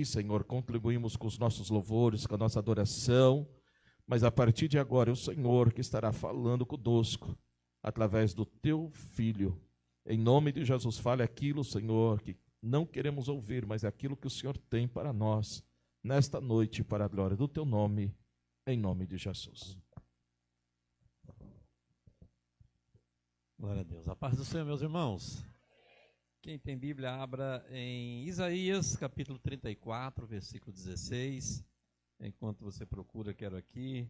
aqui, Senhor, contribuímos com os nossos louvores, com a nossa adoração, mas a partir de agora é o Senhor que estará falando conosco, através do Teu Filho. Em nome de Jesus, fale aquilo, Senhor, que não queremos ouvir, mas é aquilo que o Senhor tem para nós, nesta noite, para a glória do Teu nome, em nome de Jesus. Glória a Deus. A paz do Senhor, meus irmãos. Quem tem Bíblia, abra em Isaías, capítulo 34, versículo 16. Enquanto você procura, quero aqui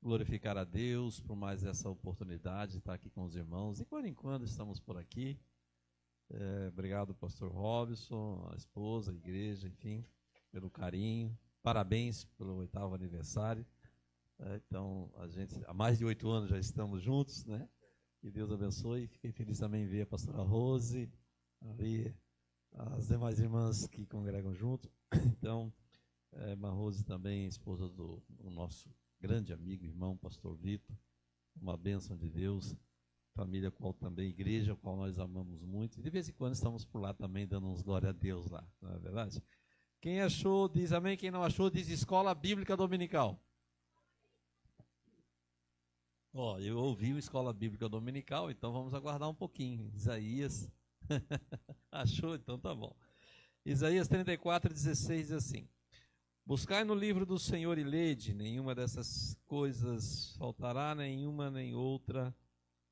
glorificar a Deus por mais essa oportunidade de estar aqui com os irmãos. E quando em quando estamos por aqui. Obrigado, pastor Robson, a esposa, a igreja, enfim, pelo carinho. Parabéns pelo 8º aniversário. Então, a gente, há mais de 8 anos já estamos juntos, né? Que Deus abençoe. Fiquei feliz também em ver a pastora Rose, ali as demais irmãs que congregam junto. Então, irmã Rose também, esposa do nosso grande amigo, irmão, pastor Vitor. Uma bênção de Deus. Família qual também, igreja qual nós amamos muito. E de vez em quando estamos por lá também, dando uns glória a Deus lá, não é verdade? Quem achou, diz amém. Quem não achou, diz Escola Bíblica Dominical. Eu ouvi o Escola Bíblica Dominical, então vamos aguardar um pouquinho. Isaías, achou? Então tá bom. Isaías 34, 16 diz assim: buscai no livro do Senhor e lede, nenhuma dessas coisas faltará, nenhuma nem outra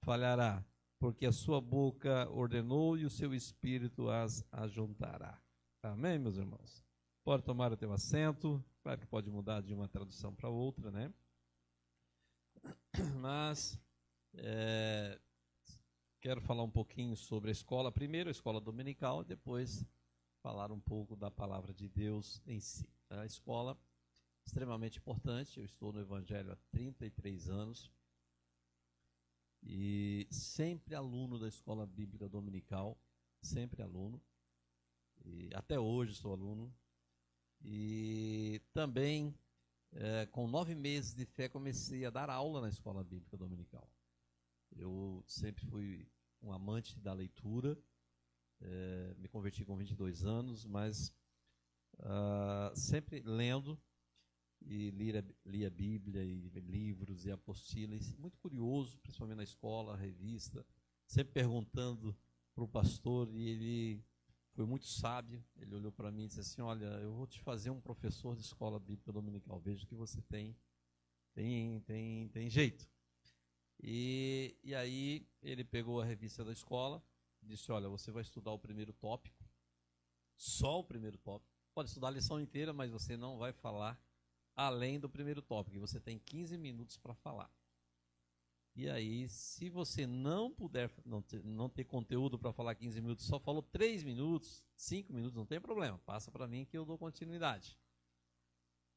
falhará, porque a sua boca ordenou e o seu espírito as ajuntará. Amém, meus irmãos? Pode tomar o teu assento, claro que pode mudar de uma tradução para outra, né? Mas quero falar um pouquinho sobre a escola, primeiro a escola dominical, depois falar um pouco da palavra de Deus em si. A escola, extremamente importante, eu estou no Evangelho há 33 anos e sempre aluno da escola bíblica dominical, sempre aluno, e até hoje sou aluno, e também com 9 meses de fé comecei a dar aula na escola bíblica dominical. Eu sempre fui um amante da leitura, me converti com 22 anos, mas sempre lendo, e lia a Bíblia, e livros, e apostilas, muito curioso, principalmente na escola, revista, sempre perguntando para o pastor, e ele foi muito sábio. Ele olhou para mim e disse assim: olha, eu vou te fazer um professor de escola bíblica dominical, vejo que você tem jeito. E aí ele pegou a revista da escola e disse: olha, você vai estudar o primeiro tópico, só o primeiro tópico, pode estudar a lição inteira, mas você não vai falar além do primeiro tópico, e você tem 15 minutos para falar. E aí, se você não puder, não ter conteúdo para falar 15 minutos, só falou 3 minutos, 5 minutos, não tem problema, passa para mim que eu dou continuidade.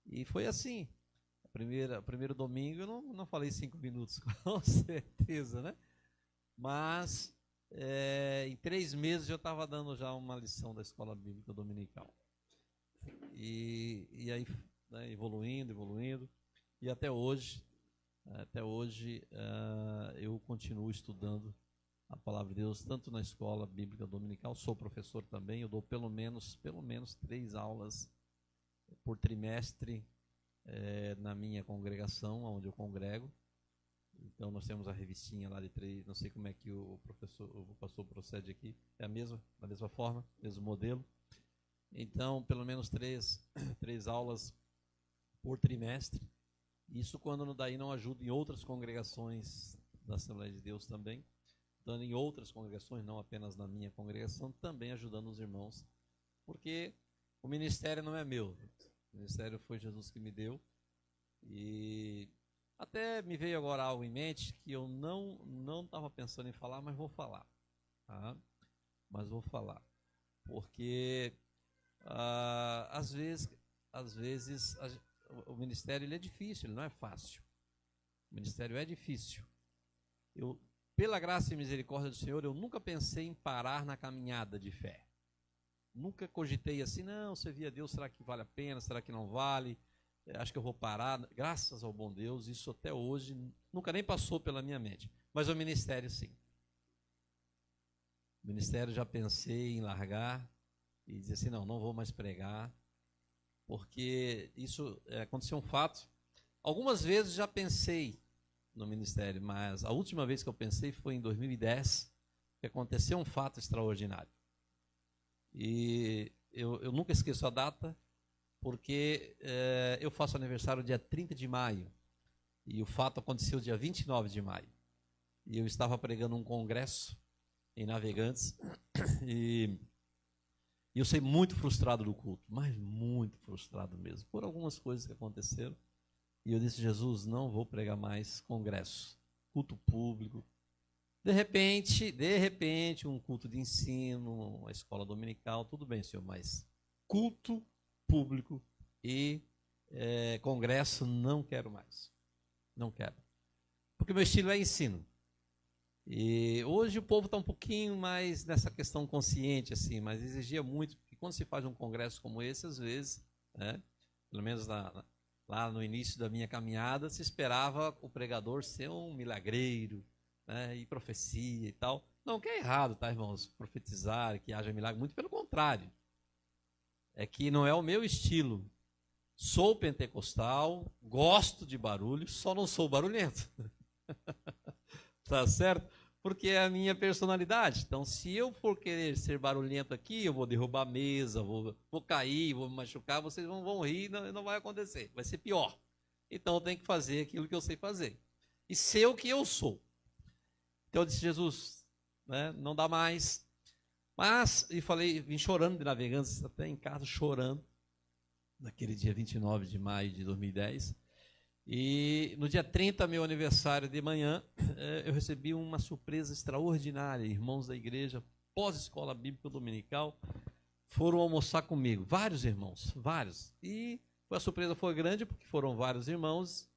E foi assim. O primeiro domingo eu não falei 5 minutos, com certeza, né? Mas em 3 meses eu estava dando já uma lição da escola bíblica dominical. E aí, né, evoluindo, e até hoje eu continuo estudando a palavra de Deus, tanto na escola bíblica dominical, sou professor também, eu dou pelo menos 3 aulas por trimestre na minha congregação, onde eu congrego. Então nós temos a revistinha lá de 3, não sei como é que o pastor procede aqui, é da mesma forma, mesmo modelo. Então, pelo menos 3 aulas por trimestre. Isso quando daí não ajuda em outras congregações da Assembleia de Deus também, dando em outras congregações, não apenas na minha congregação, também ajudando os irmãos, porque o ministério não é meu, o ministério foi Jesus que me deu, e até me veio agora algo em mente que eu não estava pensando em falar, mas vou falar, tá? Mas vou falar, porque às vezes o ministério ele é difícil, ele não é fácil. O ministério é difícil. Pela graça e misericórdia do Senhor, eu nunca pensei em parar na caminhada de fé. Nunca cogitei assim, não, servir a Deus, será que vale a pena, será que não vale? Acho que eu vou parar. Graças ao bom Deus, isso até hoje nunca nem passou pela minha mente. Mas o ministério sim. O ministério já pensei em largar e dizer assim, não vou mais pregar. porque isso aconteceu um fato. Algumas vezes já pensei no ministério, mas a última vez que eu pensei foi em 2010, que aconteceu um fato extraordinário. E eu nunca esqueço a data, porque eu faço aniversário dia 30 de maio, e o fato aconteceu dia 29 de maio. E eu estava pregando um congresso em Navegantes, e eu saí muito frustrado do culto, mas muito frustrado mesmo, por algumas coisas que aconteceram. E eu disse: Jesus, não vou pregar mais congresso, culto público. De repente, um culto de ensino, uma escola dominical, tudo bem, Senhor, mas culto público e congresso não quero mais. Não quero. Porque meu estilo é ensino. E hoje o povo está um pouquinho mais nessa questão consciente, assim, mas exigia muito, porque quando se faz um congresso como esse, às vezes, pelo menos lá no início da minha caminhada, se esperava o pregador ser um milagreiro, e profecia e tal. Não, que é errado, tá, irmãos? Profetizar, que haja milagre, muito pelo contrário. É que não é o meu estilo. Sou pentecostal, gosto de barulho, só não sou barulhento. Tá certo? Porque é a minha personalidade. Então, se eu for querer ser barulhento aqui, eu vou derrubar a mesa, vou cair, vou me machucar, vocês vão rir, não vai acontecer. Vai ser pior. Então, eu tenho que fazer aquilo que eu sei fazer. E ser o que eu sou. Então, eu disse: Jesus, não dá mais. Mas, e falei, vim chorando de Navegantes, até em casa, chorando, naquele dia 29 de maio de 2010. E no dia 30, meu aniversário de manhã, eu recebi uma surpresa extraordinária. Irmãos da igreja, pós-escola bíblica dominical, foram almoçar comigo. Vários irmãos, vários. E a surpresa foi grande, porque foram vários irmãos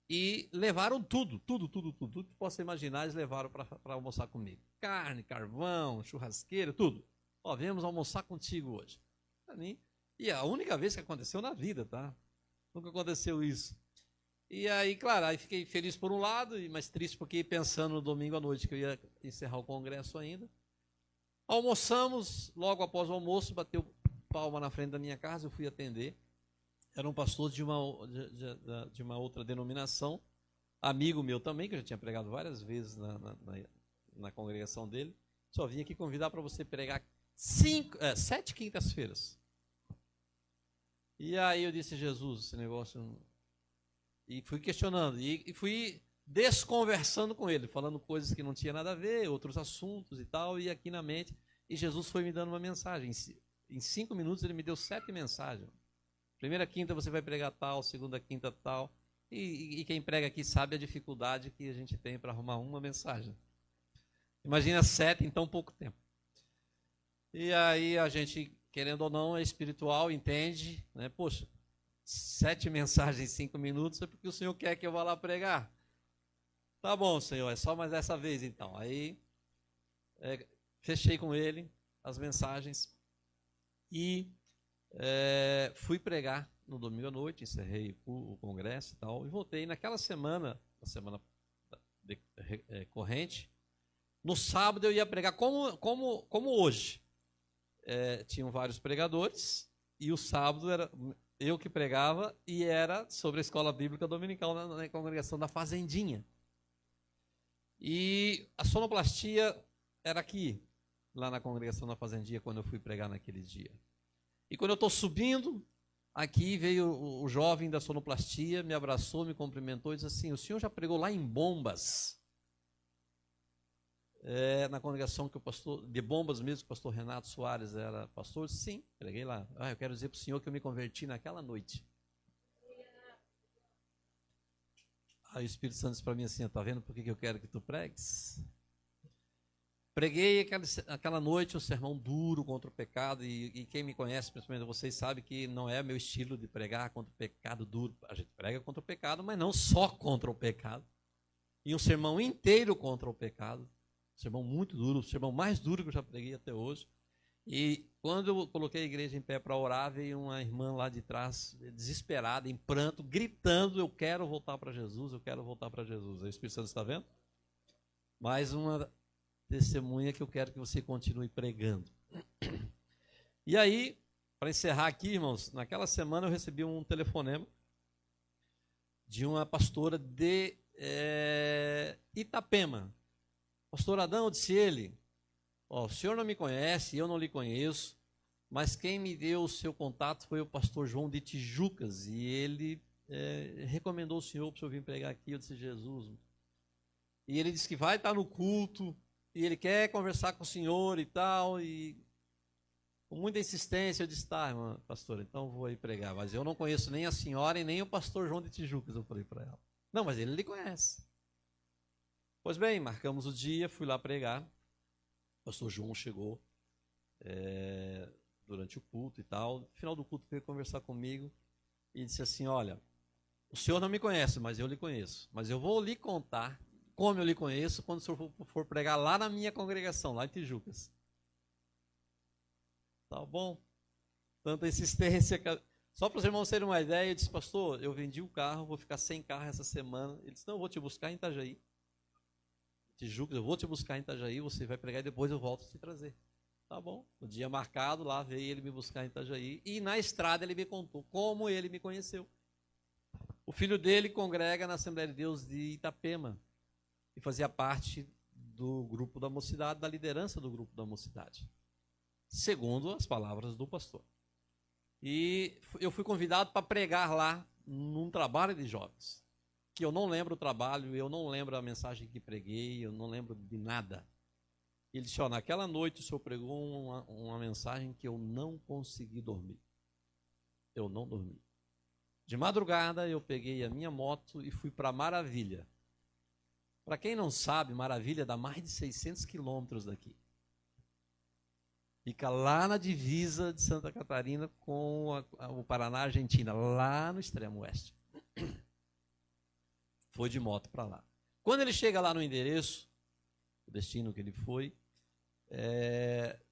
e levaram tudo que possa imaginar, eles levaram para almoçar comigo. Carne, carvão, churrasqueira, tudo. Ó, viemos almoçar contigo hoje. E é a única vez que aconteceu na vida, tá? Nunca aconteceu isso. E aí, claro, aí fiquei feliz por um lado, mas triste porque pensando no domingo à noite que eu ia encerrar o congresso ainda. Almoçamos, logo após o almoço, bateu palma na frente da minha casa, eu fui atender. Era um pastor de uma outra denominação, amigo meu também, que eu já tinha pregado várias vezes na congregação dele. Só vim aqui convidar para você pregar 7 quintas-feiras. E aí eu disse: Jesus, esse negócio... E fui questionando, e fui desconversando com ele, falando coisas que não tinha nada a ver, outros assuntos e tal, e aqui na mente. E Jesus foi me dando uma mensagem. Em 5 minutos ele me deu 7 mensagens. Primeira quinta você vai pregar tal, segunda quinta tal. E quem prega aqui sabe a dificuldade que a gente tem para arrumar uma mensagem. Imagina 7 em tão pouco tempo. E aí a gente, querendo ou não, é espiritual, entende, Poxa, 7 mensagens em 5 minutos é porque o Senhor quer que eu vá lá pregar. Tá bom, Senhor, é só mais dessa vez então. Aí fechei com ele as mensagens e fui pregar no domingo à noite, encerrei o congresso e tal, e voltei naquela semana, corrente. No sábado eu ia pregar como hoje. Tinham vários pregadores e o sábado era eu que pregava e era sobre a escola bíblica dominical na congregação da Fazendinha. E a sonoplastia era aqui, lá na congregação da Fazendinha, quando eu fui pregar naquele dia. E quando eu estou subindo, aqui veio o jovem da sonoplastia, me abraçou, me cumprimentou e disse assim: o senhor já pregou lá em Bombas? Na congregação que o pastor, de Bombas mesmo, que o pastor Renato Soares era pastor? Sim, preguei lá. Eu quero dizer para o senhor que eu me converti naquela noite. Aí o Espírito Santo disse para mim assim: está vendo por que eu quero que tu pregues? Preguei aquela noite um sermão duro contra o pecado, e quem me conhece, principalmente vocês, sabe que não é meu estilo de pregar contra o pecado duro. A gente prega contra o pecado, mas não só contra o pecado. E um sermão inteiro contra o pecado. Sermão muito duro, o sermão mais duro que eu já preguei até hoje. E quando eu coloquei a igreja em pé para orar, veio uma irmã lá de trás, desesperada, em pranto, gritando: eu quero voltar para Jesus, eu quero voltar para Jesus. Aí o Espírito Santo está vendo? Mais uma testemunha que eu quero que você continue pregando. E aí, Para encerrar aqui, irmãos, naquela semana eu recebi um telefonema de uma pastora de Itapema. Pastor Adão, disse ele, o senhor não me conhece, eu não lhe conheço, mas quem me deu o seu contato foi o pastor João de Tijucas, e ele recomendou o senhor para o senhor vir pregar aqui. Eu disse, Jesus. E ele disse que vai estar no culto, e ele quer conversar com o senhor e tal, e com muita insistência eu disse, tá, irmã pastora, então eu vou aí pregar, mas eu não conheço nem a senhora e nem o pastor João de Tijucas, eu falei para ela. Não, mas ele lhe conhece. Pois bem, marcamos o dia, fui lá pregar, o pastor João chegou durante o culto e tal, no final do culto veio conversar comigo e disse assim, olha, o senhor não me conhece, mas eu lhe conheço, mas eu vou lhe contar como eu lhe conheço quando o senhor for pregar lá na minha congregação, lá em Tijucas. Tá bom? Tanta insistência. Só para os irmãos terem uma ideia, eu disse, pastor, eu vendi o carro, vou ficar sem carro essa semana. Ele disse, não, eu vou te buscar em Itajaí. Tijucas, eu vou te buscar em Itajaí, você vai pregar e depois eu volto te trazer. Tá bom? No dia marcado, lá veio ele me buscar em Itajaí. E na estrada ele me contou como ele me conheceu. O filho dele congrega na Assembleia de Deus de Itapema. E fazia parte do grupo da mocidade, da liderança do grupo da mocidade. Segundo as palavras do pastor. E eu fui convidado para pregar lá num trabalho de jovens. Que eu não lembro o trabalho, eu não lembro a mensagem que preguei, eu não lembro de nada. Ele disse, naquela noite o senhor pregou uma mensagem que eu não consegui dormir. Eu não dormi. De madrugada eu peguei a minha moto e fui para Maravilha. Para quem não sabe, Maravilha dá mais de 600 quilômetros daqui. Fica lá na divisa de Santa Catarina com o Paraná, Argentina, lá no extremo oeste. Foi de moto para lá. Quando ele chega lá no endereço, o destino que ele foi,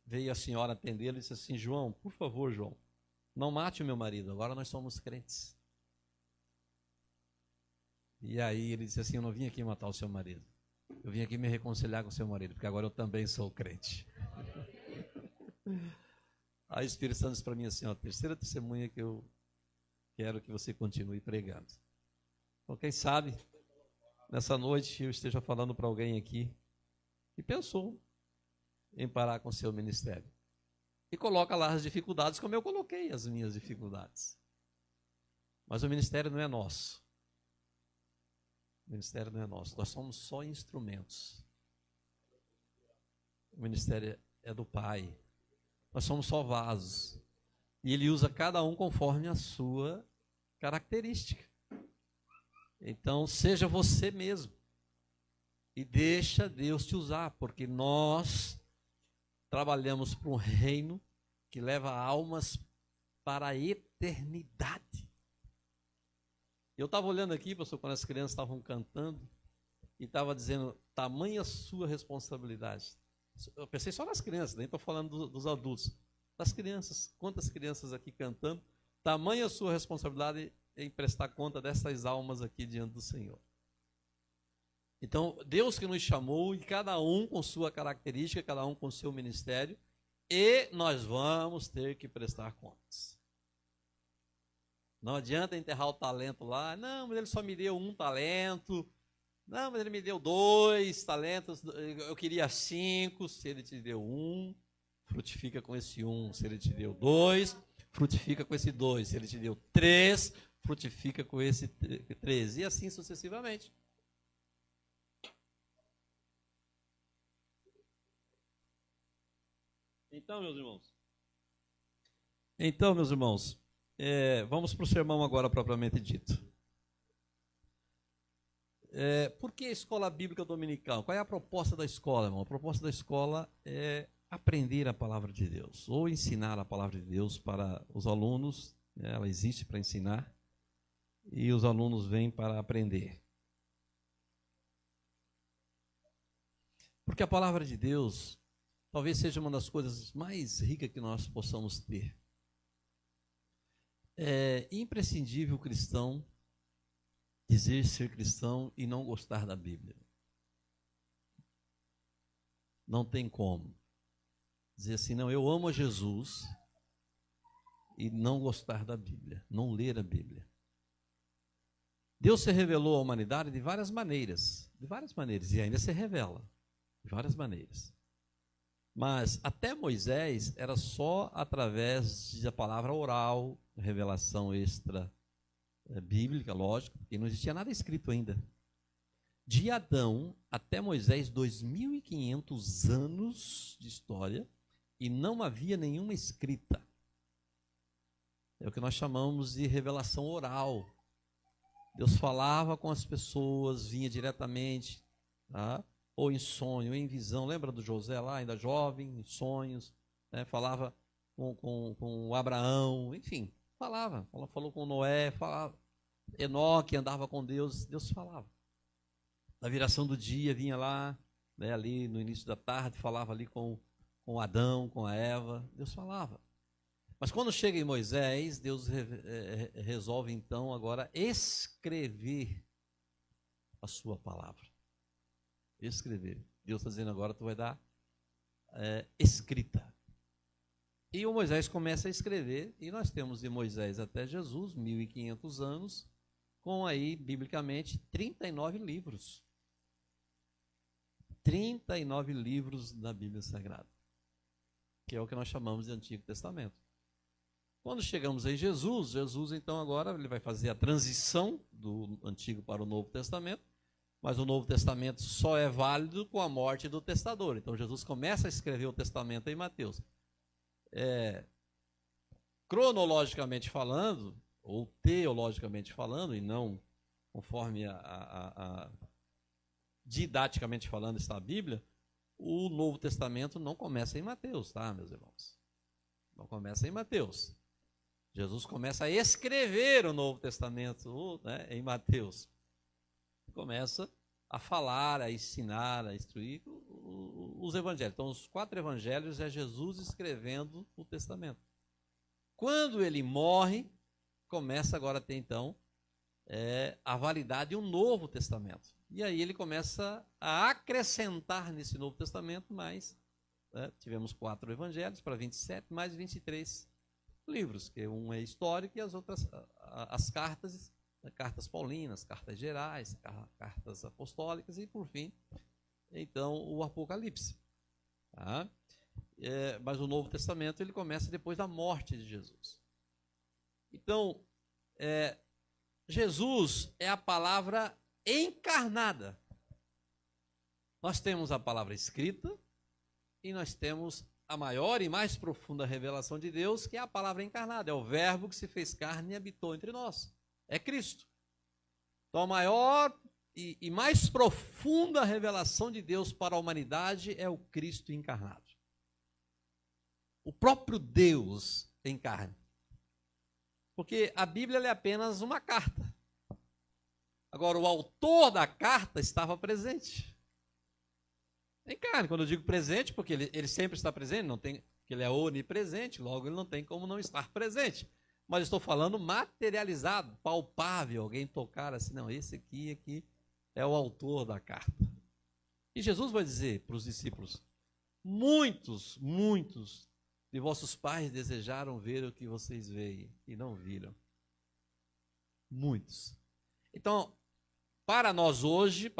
veio a senhora atendê-lo e disse assim, João, por favor, João, não mate o meu marido, agora nós somos crentes. E aí ele disse assim, eu não vim aqui matar o seu marido, eu vim aqui me reconciliar com o seu marido, porque agora eu também sou crente. Aí o Espírito Santo disse para mim assim, a terceira testemunha que eu quero que você continue pregando. Então, quem sabe, nessa noite eu esteja falando para alguém aqui que pensou em parar com o seu ministério. E coloca lá as dificuldades, como eu coloquei as minhas dificuldades. Mas o ministério não é nosso. O ministério não é nosso. Nós somos só instrumentos. O ministério é do Pai. Nós somos só vasos. E Ele usa cada um conforme a sua característica. Então, seja você mesmo. E deixa Deus te usar, porque nós trabalhamos para um reino que leva almas para a eternidade. Eu estava olhando aqui, pastor, quando as crianças estavam cantando, e estava dizendo, tamanha sua responsabilidade. Eu pensei só nas crianças, nem estou falando dos adultos. Das crianças, quantas crianças aqui cantando, tamanha sua responsabilidade em prestar conta dessas almas aqui diante do Senhor. Então, Deus que nos chamou, e cada um com sua característica, cada um com seu ministério, e nós vamos ter que prestar contas. Não adianta enterrar o talento lá, não, mas ele só me deu 1 talento, não, mas ele me deu 2 talentos, eu queria 5, se ele te deu 1, frutifica com esse 1, se ele te deu 2, frutifica com esse 2, se ele te deu 3, frutifica com esse 3, e assim sucessivamente. Então, meus irmãos, vamos para o sermão agora propriamente dito. Por que a escola bíblica dominical? Qual é a proposta da escola, irmão? A proposta da escola é aprender a palavra de Deus, ou ensinar a palavra de Deus para os alunos. Ela existe para ensinar, e os alunos vêm para aprender. Porque a palavra de Deus talvez seja uma das coisas mais ricas que nós possamos ter. É imprescindível o cristão dizer ser cristão e não gostar da Bíblia. Não tem como dizer assim, não, eu amo a Jesus, e não gostar da Bíblia, não ler a Bíblia. Deus se revelou à humanidade de várias maneiras, e ainda se revela, de várias maneiras. Mas até Moisés era só através da palavra oral, revelação extra bíblica, lógico, porque não existia nada escrito ainda. De Adão até Moisés, 2.500 anos de história, e não havia nenhuma escrita. É o que nós chamamos de revelação oral. Deus falava com as pessoas, vinha diretamente, tá? Ou em sonho, ou em visão. Lembra do José lá, ainda jovem, em sonhos, né? Falava com Abraão, enfim, falou com Noé, falava. Enoque andava com Deus, Deus falava. Na viração do dia vinha lá, né, ali no início da tarde, falava ali com Adão, com a Eva, Deus falava. Mas quando chega em Moisés, Deus resolve então agora escrever a sua palavra. Escrever. Deus está dizendo agora, tu vai dar escrita. E o Moisés começa a escrever, e nós temos de Moisés até Jesus, 1.500 anos, com aí, biblicamente, 39 livros. 39 livros da Bíblia Sagrada, que é o que nós chamamos de Antigo Testamento. Quando chegamos em Jesus então agora ele vai fazer a transição do Antigo para o Novo Testamento, mas o Novo Testamento só é válido com a morte do testador. Então Jesus começa a escrever o Testamento em Mateus. Cronologicamente falando, ou teologicamente falando, e não conforme didaticamente falando está a Bíblia, o Novo Testamento não começa em Mateus, tá, meus irmãos? Não começa em Mateus. Jesus começa a escrever o Novo Testamento, né, em Mateus. Começa a falar, a ensinar, a instruir os evangelhos. Então, os 4 evangelhos é Jesus escrevendo o Testamento. Quando ele morre, começa agora a ter, então, a validade de um Novo Testamento. E aí ele começa a acrescentar nesse Novo Testamento mais, tivemos 4 evangelhos para 27, mais 23 livros, que um é histórico e as outras, as cartas paulinas, cartas gerais, cartas apostólicas e, por fim, então, o Apocalipse. Tá? Mas o Novo Testamento ele começa depois da morte de Jesus. Então, Jesus é a palavra encarnada. Nós temos a palavra escrita e nós temos a maior e mais profunda revelação de Deus, que é a palavra encarnada. É o verbo que se fez carne e habitou entre nós. É Cristo. Então, a maior e mais profunda revelação de Deus para a humanidade é o Cristo encarnado. O próprio Deus em carne. Porque a Bíblia é apenas uma carta. Agora, o autor da carta estava presente. Em carne, quando eu digo presente, porque ele sempre está presente, não tem, porque ele é onipresente, logo ele não tem como não estar presente. Mas estou falando materializado, palpável, alguém tocar assim, não, esse aqui é o autor da carta. E Jesus vai dizer para os discípulos, muitos de vossos pais desejaram ver o que vocês veem e não viram. Muitos. Então, para nós hoje,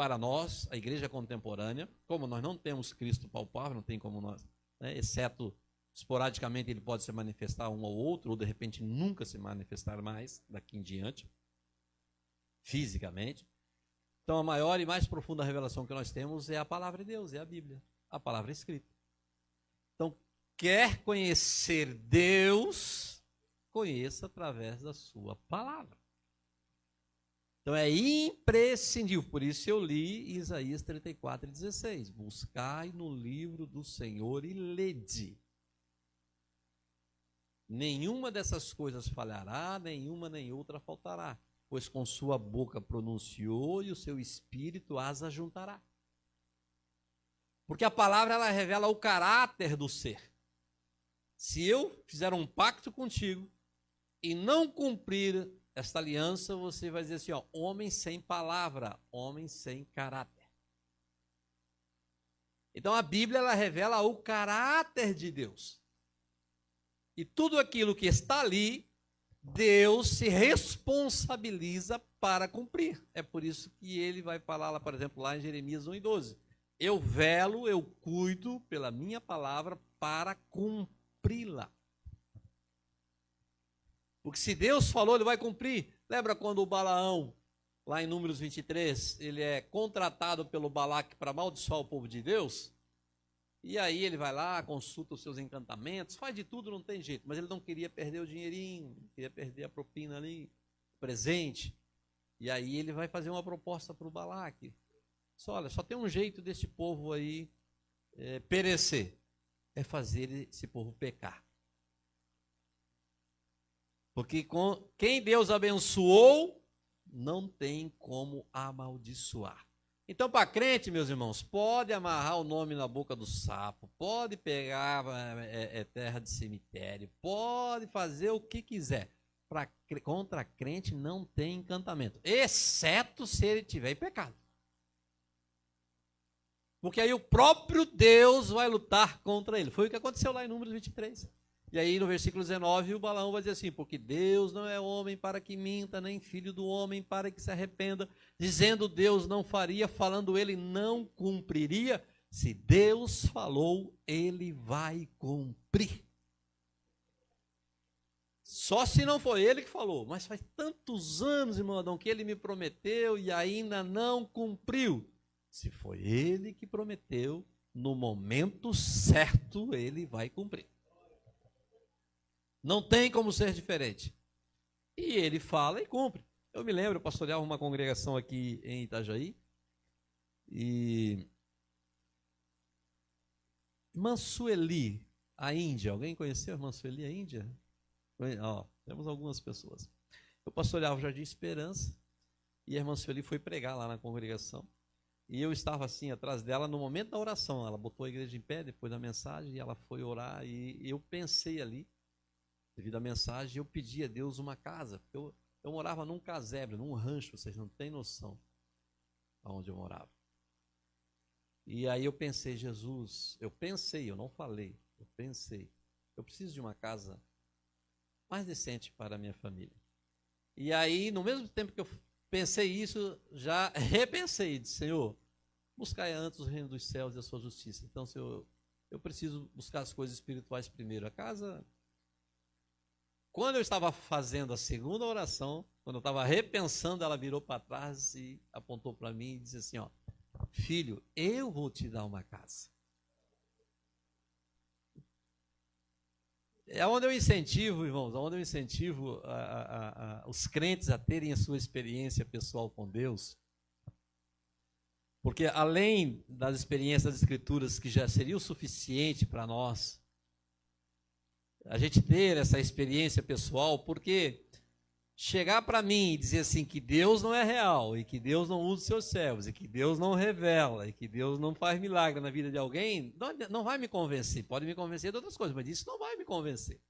a igreja contemporânea, como nós não temos Cristo palpável, não tem como nós, né, exceto esporadicamente ele pode se manifestar um ou outro, ou de repente nunca se manifestar mais daqui em diante, fisicamente. Então a maior e mais profunda revelação que nós temos é a palavra de Deus, é a Bíblia, a palavra escrita. Então, quer conhecer Deus, conheça através da sua palavra. Então é imprescindível, por isso eu li Isaías 34:16. Buscai no livro do Senhor e lede. Nenhuma dessas coisas falhará, nenhuma nem outra faltará, pois com sua boca pronunciou e o seu espírito as ajuntará. Porque a palavra ela revela o caráter do ser. Se eu fizer um pacto contigo e não cumprir esta aliança, você vai dizer assim, ó, homem sem palavra, homem sem caráter. Então a Bíblia ela revela o caráter de Deus. E tudo aquilo que está ali, Deus se responsabiliza para cumprir. É por isso que ele vai falar, lá, por exemplo, lá em Jeremias 1:12. Eu velo, eu cuido pela minha palavra para cumpri-la. Porque se Deus falou, ele vai cumprir. Lembra quando o Balaão, lá em Números 23, ele é contratado pelo Balaque para amaldiçoar o povo de Deus? E aí ele vai lá, consulta os seus encantamentos, faz de tudo, não tem jeito. Mas ele não queria perder o dinheirinho, não queria perder a propina ali, o presente. E aí ele vai fazer uma proposta para o Balaque. Olha, só tem um jeito desse povo aí perecer. É fazer esse povo pecar. Porque quem Deus abençoou, não tem como amaldiçoar. Então, para crente, meus irmãos, pode amarrar o nome na boca do sapo, pode pegar terra de cemitério, pode fazer o que quiser. Contra crente não tem encantamento, exceto se ele tiver em pecado. Porque aí o próprio Deus vai lutar contra ele. Foi o que aconteceu lá em Números 23. E aí no versículo 19 o Balaão vai dizer assim, porque Deus não é homem para que minta, nem filho do homem para que se arrependa, dizendo Deus não faria, falando ele não cumpriria. Se Deus falou, ele vai cumprir. Só se não foi ele que falou, mas faz tantos anos, irmão Adão, que ele me prometeu e ainda não cumpriu. Se foi ele que prometeu, no momento certo ele vai cumprir. Não tem como ser diferente. E ele fala e cumpre. Eu me lembro, eu pastoreava uma congregação aqui em Itajaí, e Mansueli, a Índia, alguém conheceu Mansueli, a Índia? Temos algumas pessoas. Eu pastoreava o Jardim Esperança, e a irmã Sueli foi pregar lá na congregação. E eu estava assim, atrás dela, no momento da oração. Ela botou a igreja em pé, depois da mensagem, e ela foi orar, e eu pensei ali, devido à mensagem, eu pedi a Deus uma casa, porque eu morava num casebre, num rancho, vocês não têm noção aonde eu morava. E aí eu pensei, Jesus, eu não falei, eu pensei, eu preciso de uma casa mais decente para a minha família. E aí, no mesmo tempo que eu pensei isso, já repensei, disse, Senhor, buscai antes o reino dos céus e a sua justiça. Então, Senhor, eu preciso buscar as coisas espirituais primeiro. A casa, quando eu estava fazendo a segunda oração, quando eu estava repensando, ela virou para trás e apontou para mim e disse assim, filho, eu vou te dar uma casa. É onde eu incentivo, irmãos, onde eu incentivo os crentes a terem a sua experiência pessoal com Deus. Porque além das experiências das Escrituras, que já seria o suficiente para nós, a gente ter essa experiência pessoal, porque chegar para mim e dizer assim que Deus não é real, e que Deus não usa os seus servos, e que Deus não revela, e que Deus não faz milagre na vida de alguém, não vai me convencer. Pode me convencer de outras coisas, mas isso não vai me convencer.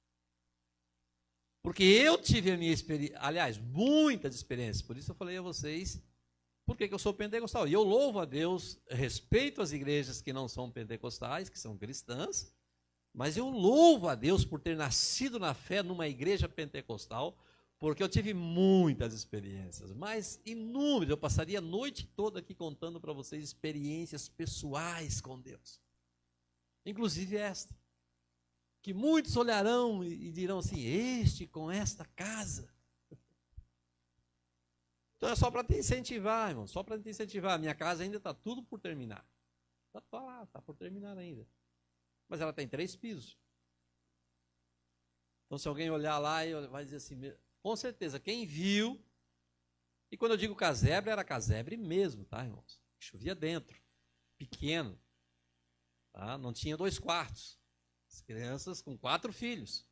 Porque eu tive a minha experiência, aliás, muitas experiências, por isso eu falei a vocês, porque eu sou pentecostal. E eu louvo a Deus, respeito as igrejas que não são pentecostais, que são cristãs, mas eu louvo a Deus por ter nascido na fé numa igreja pentecostal, porque eu tive muitas experiências, mas inúmeras. Eu passaria a noite toda aqui contando para vocês experiências pessoais com Deus. Inclusive esta, que muitos olharão e dirão assim, este com esta casa. Então é só para te incentivar, irmão, só para te incentivar. A minha casa ainda está tudo por terminar. Está por terminar ainda. Mas ela tem 3 pisos. Então se alguém olhar lá e vai dizer assim, com certeza, quem viu, e quando eu digo casebre, era casebre mesmo, tá, irmãos? Chovia dentro, pequeno, tá? Não tinha 2 quartos, as crianças com 4 filhos.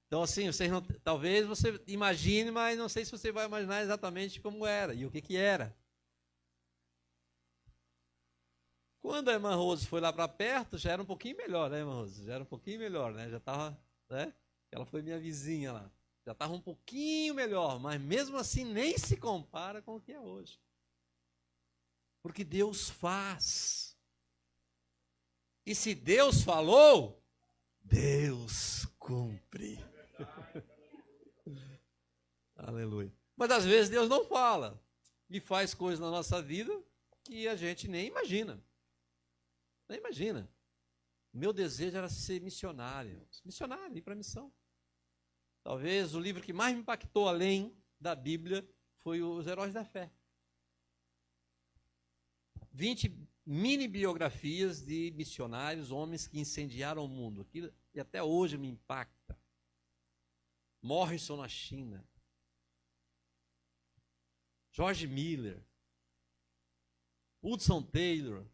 Então, assim, vocês não, talvez você imagine, mas não sei se você vai imaginar exatamente como era e o que era. Quando a irmã Rose foi lá para perto, já era um pouquinho melhor, né, irmã Rose? Já era um pouquinho melhor, né? Já estava, né? Ela foi minha vizinha lá. Já estava um pouquinho melhor, mas mesmo assim nem se compara com o que é hoje. Porque Deus faz. E se Deus falou, Deus cumpre. Aleluia. Mas às vezes Deus não fala e faz coisas na nossa vida que a gente nem imagina. Nem imagina. Meu desejo era ser missionário. Missionário, ir para a missão. Talvez o livro que mais me impactou além da Bíblia foi Os Heróis da Fé. 20 mini biografias de missionários, homens que incendiaram o mundo. Aquilo, e até hoje me impacta. Morrison na China. George Miller. Hudson Taylor.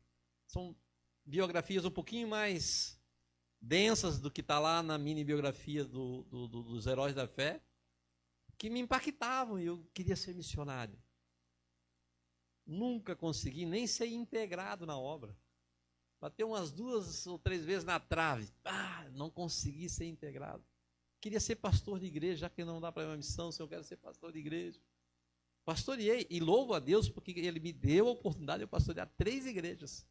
São biografias um pouquinho mais densas do que está lá na mini biografia dos Heróis da Fé, que me impactavam e eu queria ser missionário. Nunca consegui nem ser integrado na obra. Bateu umas 2 ou 3 vezes na trave. Não consegui ser integrado. Queria ser pastor de igreja, já que não dá para ir uma missão, se eu quero ser pastor de igreja. Pastoreei e louvo a Deus porque Ele me deu a oportunidade de eu pastorear 3 igrejas.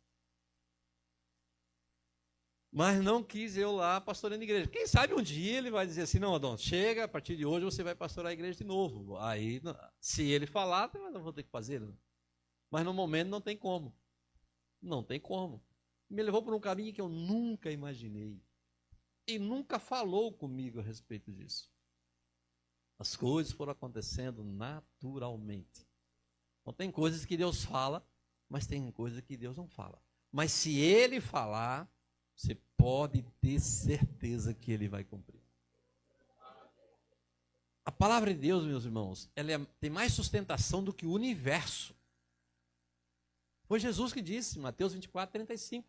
Mas não quis eu lá pastoreando igreja. Quem sabe um dia ele vai dizer assim, não, Adão, chega, a partir de hoje você vai pastorear a igreja de novo. Aí, se ele falar, eu não vou ter que fazer. Não. Mas no momento não tem como. Não tem como. Me levou por um caminho que eu nunca imaginei. E nunca falou comigo a respeito disso. As coisas foram acontecendo naturalmente. Então tem coisas que Deus fala, mas tem coisas que Deus não fala. Mas se Ele falar, você pode ter certeza que Ele vai cumprir. A palavra de Deus, meus irmãos, ela tem mais sustentação do que o universo. Foi Jesus que disse, Mateus 24, 35.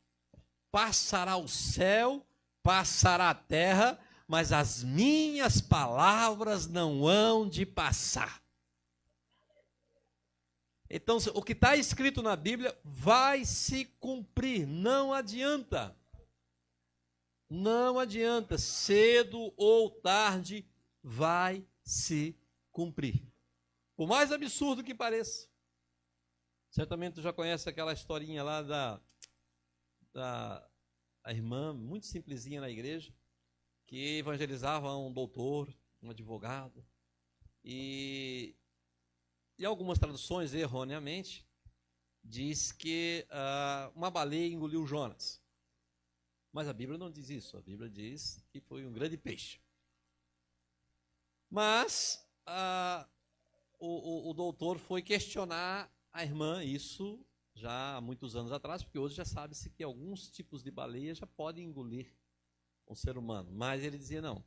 Passará o céu, passará a terra, mas as minhas palavras não hão de passar. Então, o que está escrito na Bíblia vai se cumprir, não adianta. Não adianta, cedo ou tarde vai se cumprir. Por mais absurdo que pareça. Certamente tu já conhece aquela historinha lá da irmã, muito simplesinha na igreja, que evangelizava um doutor, um advogado, e algumas traduções, erroneamente, diz que uma baleia engoliu Jonas. Mas a Bíblia não diz isso, a Bíblia diz que foi um grande peixe. Mas o doutor foi questionar a irmã, isso já há muitos anos atrás, porque hoje já sabe-se que alguns tipos de baleia já podem engolir um ser humano. Mas ele dizia, não,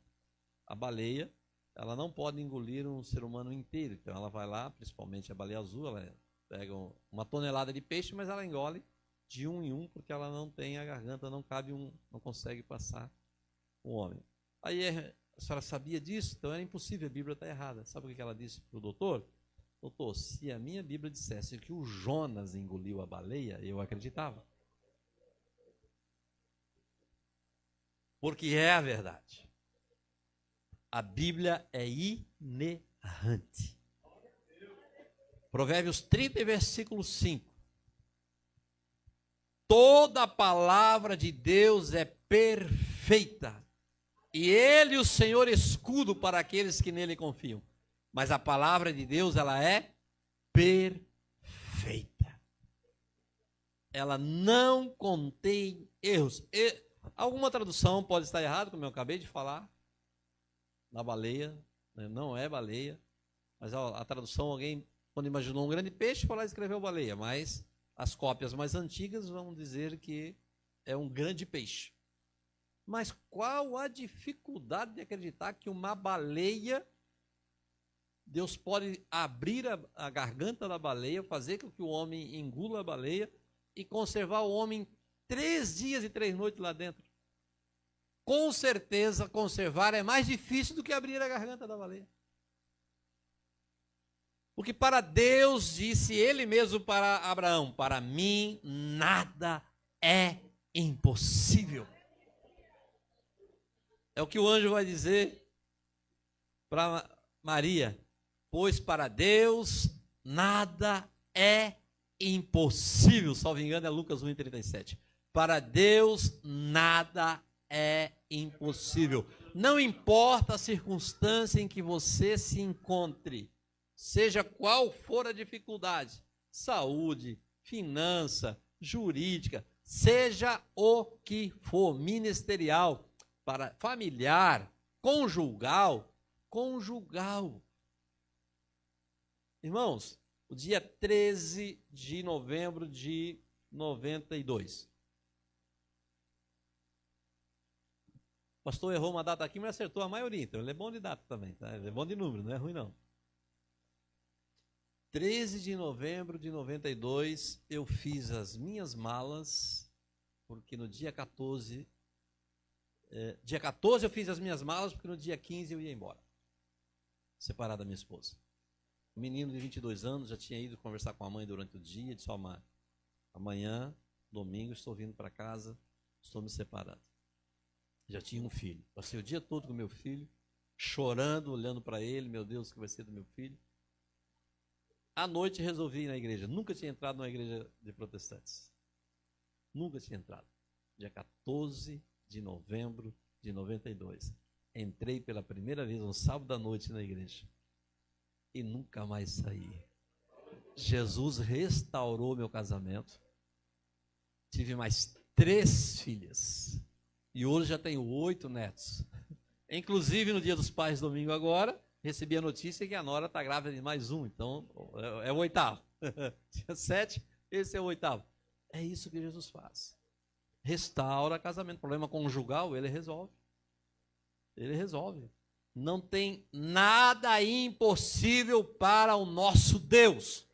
a baleia, ela não pode engolir um ser humano inteiro. Então ela vai lá, principalmente a baleia azul, ela pega 1 tonelada de peixe, mas ela engole de um em um, porque ela não tem a garganta, não cabe não consegue passar o homem. Aí a senhora sabia disso? Então era impossível, a Bíblia está errada. Sabe o que ela disse para o doutor? Doutor, se a minha Bíblia dissesse que o Jonas engoliu a baleia, eu acreditava. Porque é a verdade. A Bíblia é inerrante. Provérbios 30, versículo 5. Toda a palavra de Deus é perfeita. E Ele, o Senhor, escudo para aqueles que nele confiam. Mas a palavra de Deus, ela é perfeita. Ela não contém erros. Alguma tradução pode estar errada, como eu acabei de falar, na baleia, né? Não é baleia, mas a tradução, alguém, quando imaginou um grande peixe, foi lá e escreveu baleia, mas as cópias mais antigas vão dizer que é um grande peixe. Mas qual a dificuldade de acreditar que uma baleia, Deus pode abrir a garganta da baleia, fazer com que o homem engula a baleia e conservar o homem 3 dias e 3 noites lá dentro? Com certeza, conservar é mais difícil do que abrir a garganta da baleia. Porque para Deus, disse Ele mesmo para Abraão, para mim nada é impossível. É o que o anjo vai dizer para Maria. Pois para Deus nada é impossível. Salvo engano é Lucas 1:37. Para Deus nada é impossível. Não importa a circunstância em que você se encontre, seja qual for a dificuldade, saúde, finança, jurídica, seja o que for, ministerial, para familiar, conjugal. Irmãos, o dia 13 de novembro de 92. O pastor errou uma data aqui, mas acertou a maioria, então ele é bom de data também, tá? Ele é bom de número, não é ruim não. 13 de novembro de 92, eu fiz as minhas malas, porque no dia 14, eu fiz as minhas malas, porque no dia 15 eu ia embora, separar da minha esposa. O menino de 22 anos já tinha ido conversar com a mãe durante o dia, disse, amanhã, domingo, estou vindo para casa, estou me separando. Já tinha um filho. Passei o dia todo com meu filho, chorando, olhando para ele, meu Deus, o que vai ser do meu filho? À noite resolvi ir na igreja. Nunca tinha entrado numa igreja de protestantes. Nunca tinha entrado. Dia 14 de novembro de 92. Entrei pela primeira vez um sábado à noite na igreja. E nunca mais saí. Jesus restaurou meu casamento. Tive mais 3 filhas. E hoje já tenho 8 netos. Inclusive, no dia dos pais, domingo agora, recebi a notícia que a nora está grávida de mais um. Então, é o 8º. Tinha 7, esse é o 8º. É isso que Jesus faz. Restaura casamento. Problema conjugal, ele resolve. Ele resolve. Não tem nada impossível para o nosso Deus.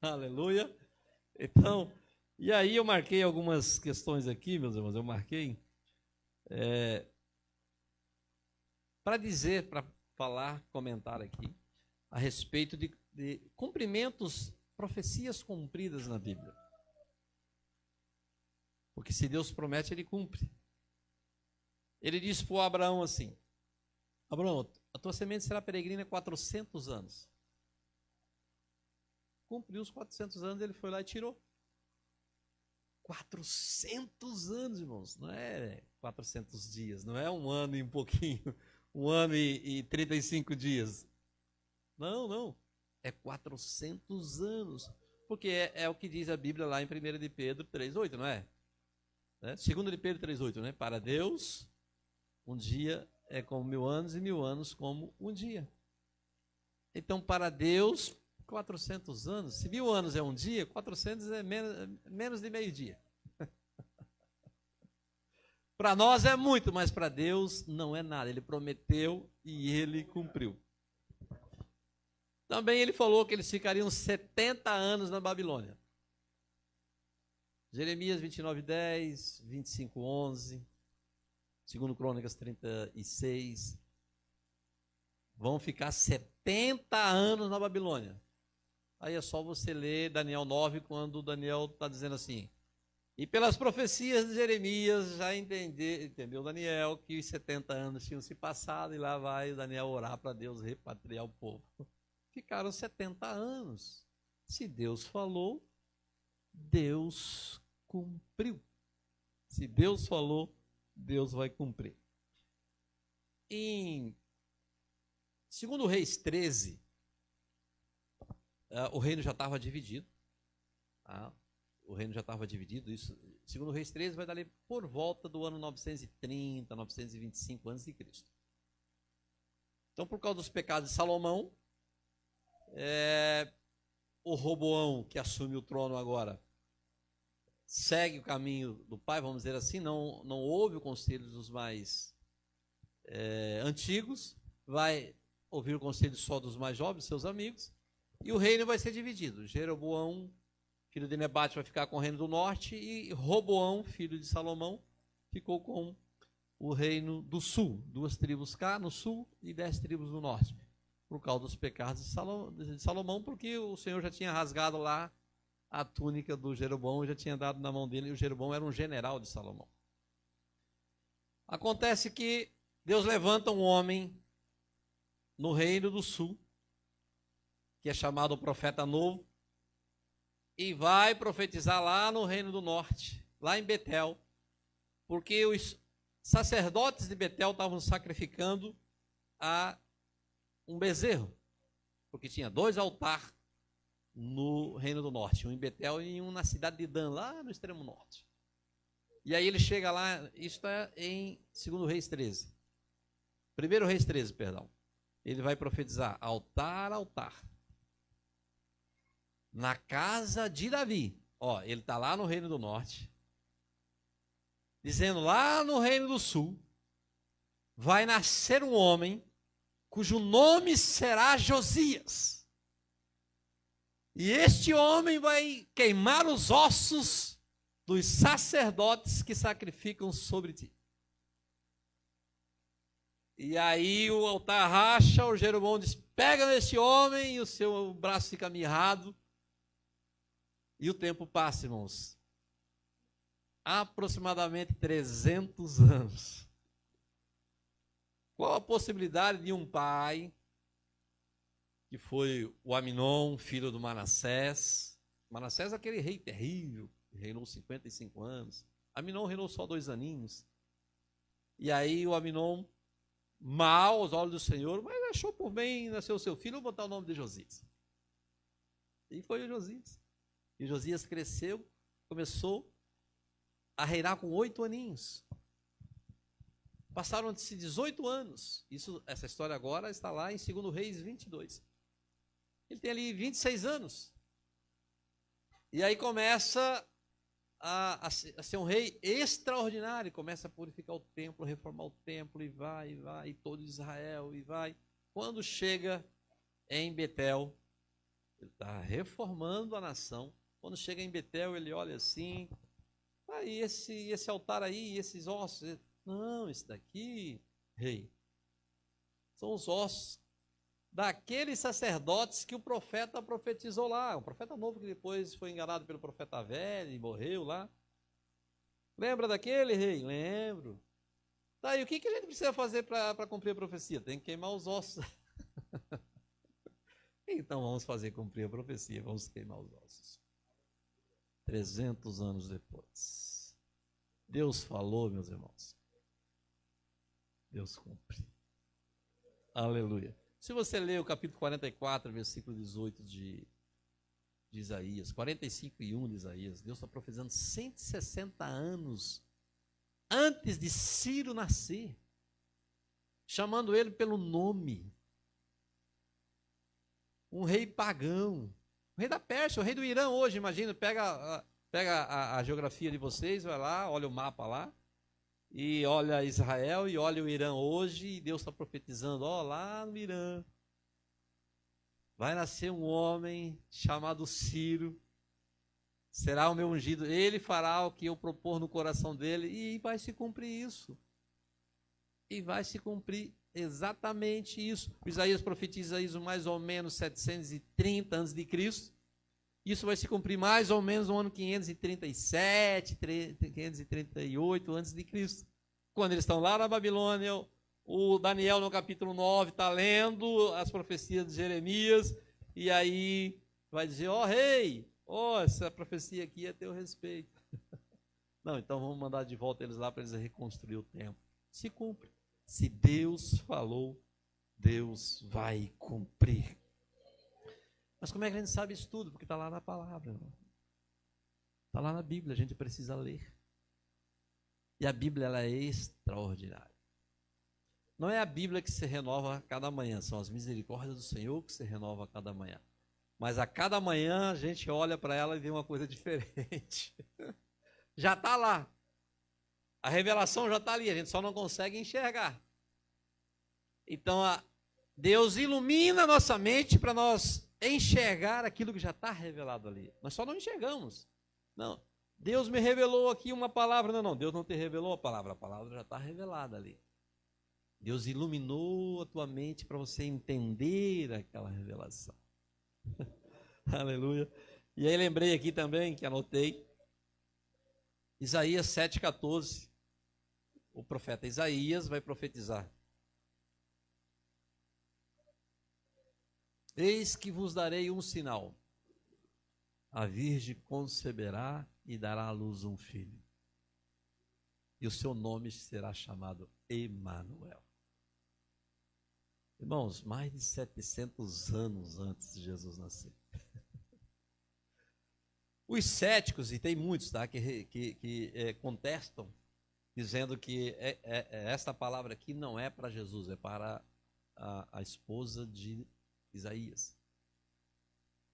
Aleluia. Então, e aí eu marquei algumas questões aqui, meus irmãos. Eu marquei para dizer, para falar, comentar aqui a respeito de cumprimentos, profecias cumpridas na Bíblia. Porque se Deus promete, Ele cumpre. Ele disse para o Abraão assim, Abraão, a tua semente será peregrina 400 anos. Cumpriu os 400 anos, ele foi lá e tirou. 400 anos, irmãos, não é 400 dias, não é um ano e um pouquinho, 1 ano e 35 dias. Não, é 400 anos, porque é o que diz a Bíblia lá em 1 de Pedro 3,8, não é? 2 de Pedro 3,8, né? Para Deus, um dia é como 1000 anos e 1000 anos como um dia. Então, para Deus, 400 anos, se 1000 anos é um dia, 400 é menos de meio dia. Para nós é muito, mas para Deus não é nada. Ele prometeu e Ele cumpriu. Também Ele falou que eles ficariam 70 anos na Babilônia. Jeremias 29:10, 25:11, 2 Crônicas 36. Vão ficar 70 anos na Babilônia. Aí é só você ler Daniel 9, quando Daniel está dizendo assim, e pelas profecias de Jeremias, já entendeu Daniel que os 70 anos tinham se passado, e lá vai Daniel orar para Deus repatriar o povo. Ficaram 70 anos. Se Deus falou, Deus cumpriu. Se Deus falou, Deus vai cumprir. Em 2 Reis 13, o reino já estava dividido. O reino já estava dividido. Isso, 2 Reis 13 vai dar ali por volta do ano 930, 925 a.C. Então, por causa dos pecados de Salomão, o Roboão, que assume o trono agora, segue o caminho do pai, vamos dizer assim, não ouve o conselho dos mais antigos, vai ouvir o conselho só dos mais jovens, seus amigos, e o reino vai ser dividido. Jeroboão, filho de Nebate, vai ficar com o reino do norte, e Roboão, filho de Salomão, ficou com o reino do sul. 2 tribos cá no sul e 10 tribos no norte, por causa dos pecados de Salomão, porque o Senhor já tinha rasgado lá a túnica do Jeroboão, já tinha dado na mão dele, e o Jeroboão era um general de Salomão. Acontece que Deus levanta um homem no reino do sul, que é chamado o profeta novo, e vai profetizar lá no reino do norte, lá em Betel, porque sacerdotes de Betel estavam sacrificando a um bezerro, porque tinha 2 altares no Reino do Norte, um em Betel e um na cidade de Dan, lá no extremo norte. E aí ele chega lá, isso está em 2 Reis 13. 1 Reis 13, perdão. Ele vai profetizar: altar, altar, na casa de Davi. Ó, ele está lá no Reino do Norte, dizendo: lá no Reino do Sul vai nascer um homem cujo nome será Josias. E este homem vai queimar os ossos dos sacerdotes que sacrificam sobre ti. E aí o altar racha, o Jeroboão diz: pega neste homem, e o seu braço fica mirrado. E o tempo passa, irmãos. Aproximadamente 300 anos. Qual a possibilidade de um pai, que foi o Aminon, filho do Manassés? Manassés é aquele rei terrível, que reinou 55 anos. Aminon reinou só 2 aninhos. E aí o Aminon, mal aos olhos do Senhor, mas achou por bem, nasceu o seu filho, vou botar o nome de Josias. E foi o Josias. E Josias cresceu, começou a reinar com 8 aninhos. Passaram-se 18 anos. Essa história agora está lá em 2 Reis 22. Ele tem ali 26 anos. E aí começa a ser um rei extraordinário. Começa a purificar o templo, reformar o templo, e vai, e todo Israel, e vai. Quando chega em Betel, ele está reformando a nação. Quando chega em Betel, ele olha assim: aí esse altar aí, esses ossos. Não, esse daqui, rei, são os ossos daqueles sacerdotes que o profeta profetizou lá. O profeta novo que depois foi enganado pelo profeta velho e morreu lá. Lembra daquele, rei? Lembro. Tá, e o que a gente precisa fazer para cumprir a profecia? Tem que queimar os ossos. Então vamos fazer cumprir a profecia, vamos queimar os ossos. 300 anos depois. Deus falou, meus irmãos. Deus cumpre. Aleluia. Se você ler o capítulo 44, versículo 18 de Isaías, 45 e 1 de Isaías, Deus está profetizando 160 anos antes de Ciro nascer, chamando ele pelo nome. Um rei pagão, o rei da Pérsia, o rei do Irã hoje, imagina, pega a geografia de vocês, vai lá, olha o mapa lá, e olha Israel e olha o Irã hoje, e Deus está profetizando: ó, lá no Irã vai nascer um homem chamado Ciro, será o meu ungido, ele fará o que eu propor no coração dele, e vai se cumprir isso. E vai se cumprir exatamente isso. O Isaías profetiza isso mais ou menos 730 a.C. Isso vai se cumprir mais ou menos no ano 537, 538 a.C. Quando eles estão lá na Babilônia, o Daniel no capítulo 9 está lendo as profecias de Jeremias, e aí vai dizer: ó rei, essa profecia aqui é a teu respeito. Não, então vamos mandar de volta eles lá para eles reconstruir o templo. Se cumpre. Se Deus falou, Deus vai cumprir. Mas como é que a gente sabe isso tudo? Porque está lá na palavra, irmão. Está lá na Bíblia, a gente precisa ler. E a Bíblia, ela é extraordinária. Não é a Bíblia que se renova a cada manhã, são as misericórdias do Senhor que se renova a cada manhã. Mas a cada manhã a gente olha para ela e vê uma coisa diferente. Já está lá. A revelação já está ali, a gente só não consegue enxergar. Então, Deus ilumina a nossa mente para nós enxergar aquilo que já está revelado ali. Nós só não enxergamos. Não, Deus me revelou aqui uma palavra. Não, Deus não te revelou a palavra já está revelada ali. Deus iluminou a tua mente para você entender aquela revelação. Aleluia. E aí lembrei aqui também, que anotei, Isaías 7,14. O profeta Isaías vai profetizar: eis que vos darei um sinal. A virgem conceberá e dará à luz um filho. e o seu nome será chamado Emanuel. Irmãos, mais de 700 anos antes de Jesus nascer. Os céticos, e tem muitos, tá, que contestam, dizendo que esta palavra aqui não é para Jesus, é para a esposa de Isaías.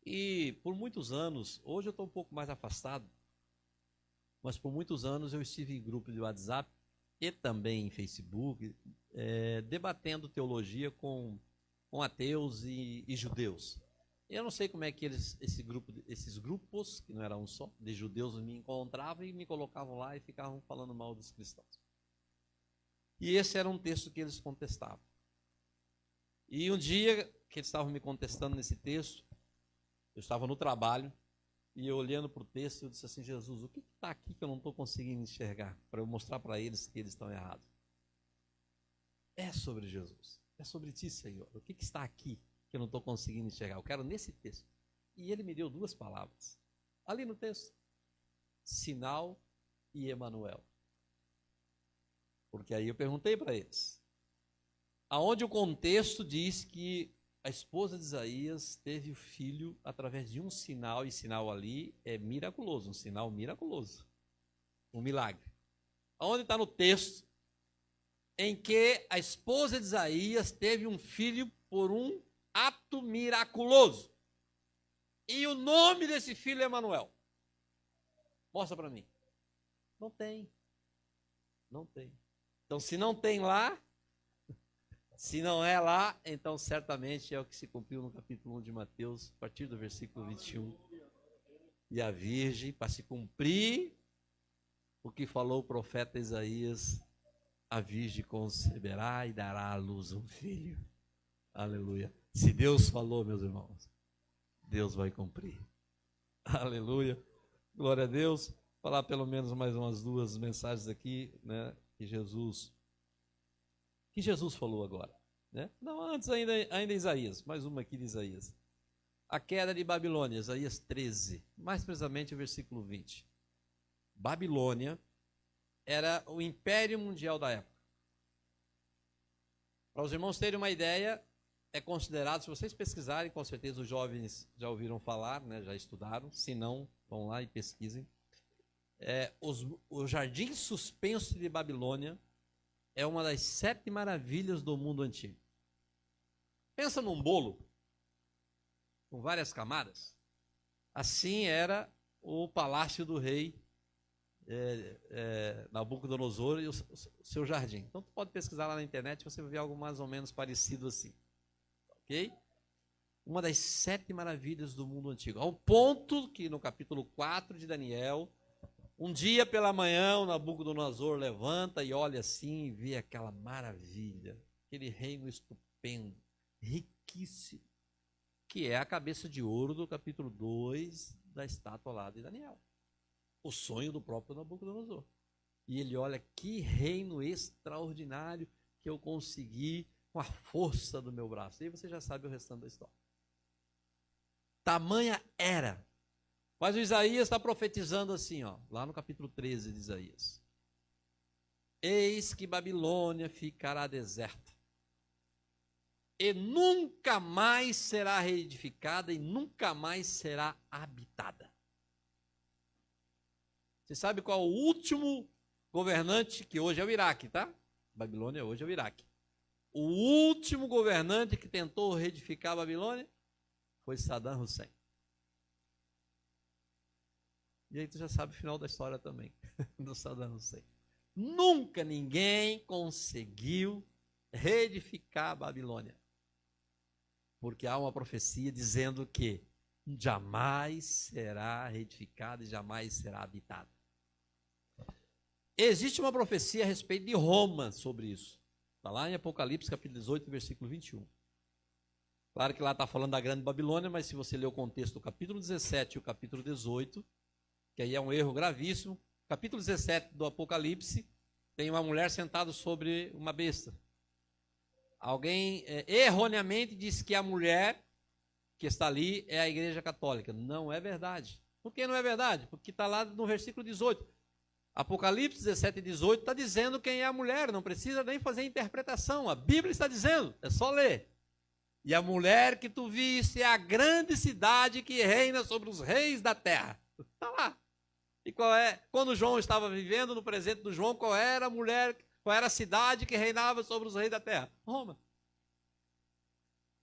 E por muitos anos, hoje eu estou um pouco mais afastado, mas por muitos anos eu estive em grupo de WhatsApp e também em Facebook, debatendo teologia com ateus e judeus. Eu não sei como é que esses grupos, que não era um só, de judeus me encontravam e me colocavam lá e ficavam falando mal dos cristãos. E esse era um texto que eles contestavam. E um dia que eles estavam me contestando nesse texto, eu estava no trabalho, e eu olhando para o texto, eu disse assim: Jesus, o que está aqui que eu não estou conseguindo enxergar, para eu mostrar para eles que eles estão errados? É sobre Jesus, é sobre ti, Senhor. O que está aqui que eu não estou conseguindo enxergar? Eu quero nesse texto. E ele me deu duas palavras, ali no texto: sinal e Emanuel. Porque aí eu perguntei para eles, aonde o contexto diz que a esposa de Isaías teve o filho através de um sinal, e sinal ali é miraculoso, um sinal miraculoso, um milagre. Aonde está no texto em que a esposa de Isaías teve um filho por um ato miraculoso? E o nome desse filho é Emanuel. Mostra para mim. Não tem. Não tem. Então, se não tem lá, se não é lá, então certamente é o que se cumpriu no capítulo 1 de Mateus, a partir do versículo 21. E a virgem, para se cumprir o que falou o profeta Isaías, a virgem conceberá e dará à luz um filho. Aleluia. Se Deus falou, meus irmãos, Deus vai cumprir. Aleluia. Glória a Deus. Vou falar pelo menos mais umas duas mensagens aqui, né, que Jesus falou agora, né? Não, antes ainda Isaías, mais uma aqui de Isaías. A queda de Babilônia, Isaías 13, mais precisamente o versículo 20. Babilônia era o império mundial da época. Para os irmãos terem uma ideia, é considerado, se vocês pesquisarem, com certeza os jovens já ouviram falar, né, já estudaram, se não, vão lá e pesquisem. O Jardim Suspenso de Babilônia é uma das 7 maravilhas do mundo antigo. Pensa num bolo com várias camadas. Assim era o palácio do rei Nabucodonosor e o seu jardim. Então, tu pode pesquisar lá na internet, você vai ver algo mais ou menos parecido assim. Ok? Uma das 7 maravilhas do mundo antigo. Ao ponto que no capítulo 4 de Daniel, um dia pela manhã, o Nabucodonosor levanta e olha assim e vê aquela maravilha, aquele reino estupendo, riquíssimo, que é a cabeça de ouro do capítulo 2 da estátua lá de Daniel. O sonho do próprio Nabucodonosor. E ele olha, que reino extraordinário que eu consegui com a força do meu braço. E aí você já sabe o restante da história. Tamanha era. Mas o Isaías está profetizando assim, ó, lá no capítulo 13 de Isaías. Eis que Babilônia ficará deserta, e nunca mais será reedificada, e nunca mais será habitada. Você sabe qual é o último governante, que hoje é o Iraque, tá? Babilônia hoje é o Iraque. O último governante que tentou reedificar a Babilônia foi Saddam Hussein. E aí tu já sabe o final da história também, do Saddam Hussein. Nunca ninguém conseguiu reedificar a Babilônia. Porque há uma profecia dizendo que jamais será reedificada e jamais será habitada. Existe uma profecia a respeito de Roma sobre isso. Está lá em Apocalipse, capítulo 18, versículo 21. Claro que lá está falando da grande Babilônia, mas se você ler o contexto do capítulo 17 e o capítulo 18, que aí é um erro gravíssimo. Capítulo 17 do Apocalipse, tem uma mulher sentada sobre uma besta. Alguém erroneamente disse que a mulher que está ali é a Igreja Católica. Não é verdade. Por que não é verdade? Porque está lá no versículo 18. Apocalipse 17 e 18 está dizendo quem é a mulher, não precisa nem fazer interpretação. A Bíblia está dizendo, é só ler. E a mulher que tu viste é a grande cidade que reina sobre os reis da terra. Está lá. E quando João estava vivendo, no presente do João, qual era a mulher, qual era a cidade que reinava sobre os reis da terra? Roma.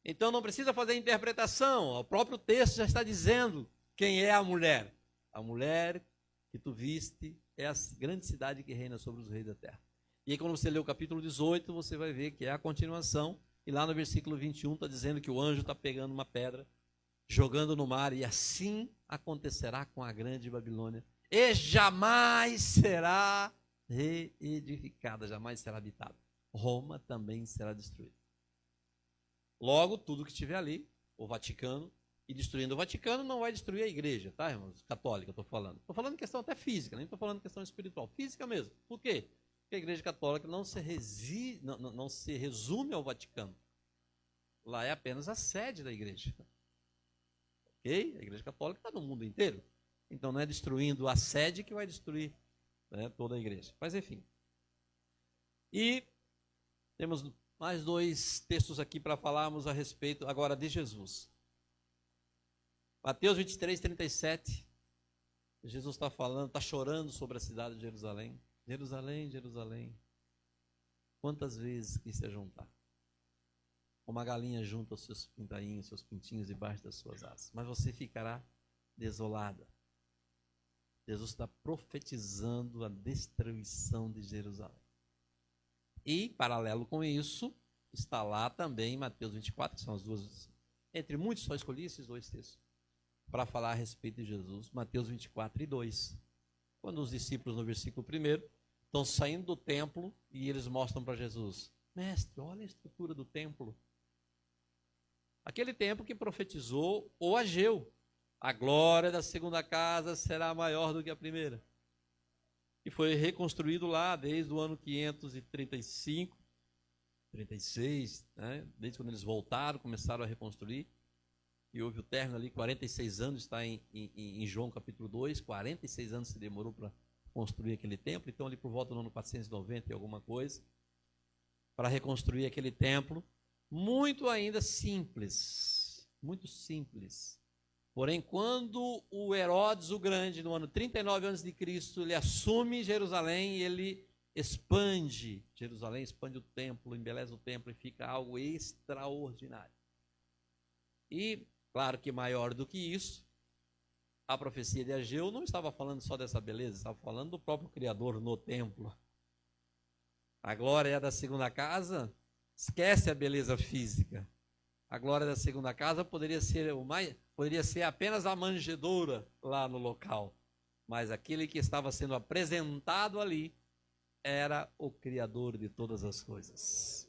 Então não precisa fazer interpretação, o próprio texto já está dizendo quem é a mulher. A mulher que tu viste é a grande cidade que reina sobre os reis da terra. E aí quando você lê o capítulo 18, você vai ver que é a continuação, e lá no versículo 21 está dizendo que o anjo está pegando uma pedra, jogando no mar, e assim acontecerá com a grande Babilônia, e jamais será reedificada, jamais será habitada. Roma também será destruída. Logo, tudo que estiver ali, o Vaticano, e destruindo o Vaticano, não vai destruir a igreja, tá, irmãos? Católica, eu estou falando. Estou falando questão até física, nem estou falando questão espiritual. Física mesmo. Por quê? Porque a igreja católica não se resume ao Vaticano. Lá é apenas a sede da igreja. Ok? A igreja católica está no mundo inteiro. Então não é destruindo a sede que vai destruir, né, toda a igreja. Mas enfim. E temos mais 2 textos aqui para falarmos a respeito agora de Jesus. Mateus 23, 37. Jesus está falando, está chorando sobre a cidade de Jerusalém. Jerusalém, Jerusalém, quantas vezes quis se juntar? Como uma galinha junta os seus pintainhos, seus pintinhos debaixo das suas asas. Mas você ficará desolada. Jesus está profetizando a destruição de Jerusalém. E, paralelo com isso, está lá também Mateus 24, que são as duas, entre muitos só escolhi esses 2 textos, para falar a respeito de Jesus, Mateus 24 e 2. Quando os discípulos, no versículo 1, estão saindo do templo e eles mostram para Jesus, mestre, olha a estrutura do templo. Aquele templo que profetizou o Ageu, a glória da segunda casa será maior do que a primeira. E foi reconstruído lá desde o ano 535, 36, né? Desde quando eles voltaram, começaram a reconstruir. E houve o término ali, 46 anos, está em João capítulo 2, 46 anos se demorou para construir aquele templo. Então ali por volta do ano 490 e alguma coisa, para reconstruir aquele templo, muito ainda simples, muito simples. Porém, quando o Herodes o Grande, no ano 39 a.C., ele assume Jerusalém, ele expande Jerusalém, expande o templo, embeleza o templo e fica algo extraordinário. E, claro que maior do que isso, a profecia de Ageu não estava falando só dessa beleza, estava falando do próprio Criador no templo. A glória da segunda casa, esquece a beleza física. A glória da segunda casa poderia ser apenas a manjedoura lá no local. Mas aquele que estava sendo apresentado ali era o Criador de todas as coisas.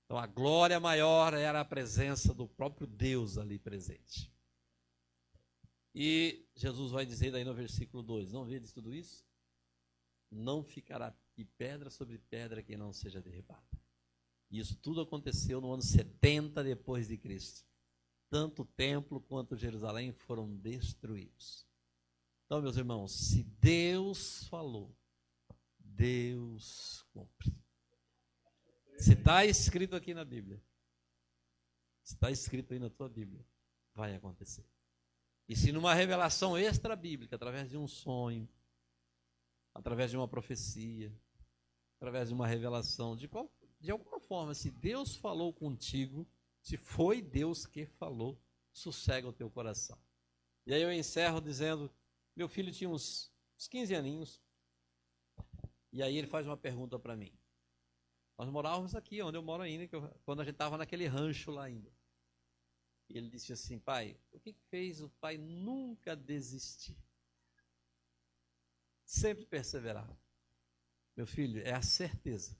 Então a glória maior era a presença do próprio Deus ali presente. E Jesus vai dizer daí no versículo 2, não vedes tudo isso? Não ficará de pedra sobre pedra que não seja derribada. Isso tudo aconteceu no ano 70 depois de Cristo. Tanto o templo quanto Jerusalém foram destruídos. Então, meus irmãos, se Deus falou, Deus cumpre. Se está escrito aqui na Bíblia, se está escrito aí na tua Bíblia, vai acontecer. E se numa revelação extra-bíblica, através de um sonho, através de uma profecia, através de uma revelação, de alguma forma, se Deus falou contigo, se foi Deus que falou, sossega o teu coração. E aí eu encerro dizendo, meu filho tinha uns 15 aninhos, e aí ele faz uma pergunta para mim. Nós morávamos aqui, onde eu moro ainda, quando a gente estava naquele rancho lá ainda. E ele disse assim, pai, o que fez o pai nunca desistir? Sempre perseverar. Meu filho, é a certeza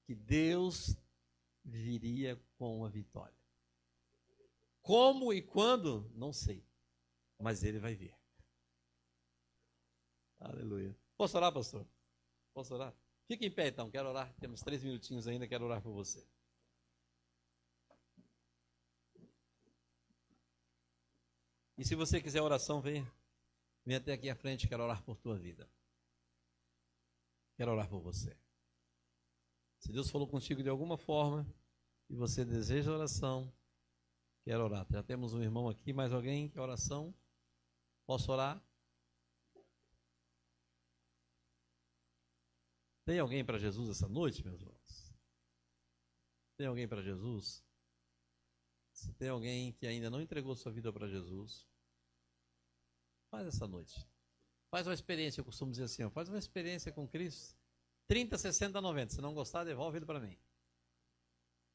que Deus viria com a vitória. Como e quando, não sei, mas ele vai vir. Aleluia. Posso orar, pastor? Posso orar? Fique em pé então, quero orar. Temos 3 minutinhos ainda, quero orar por você. E se você quiser oração, venha. vem até aqui à frente, quero orar por tua vida. Quero orar por você. Se Deus falou contigo de alguma forma e você deseja oração, quero orar. Já temos um irmão aqui, mais alguém que oração? Posso orar? Tem alguém para Jesus essa noite, meus irmãos? Tem alguém para Jesus? Se tem alguém que ainda não entregou sua vida para Jesus, faz essa noite. Faz uma experiência, eu costumo dizer assim, faz uma experiência com Cristo. 30, 60, 90. Se não gostar, devolve ele para mim.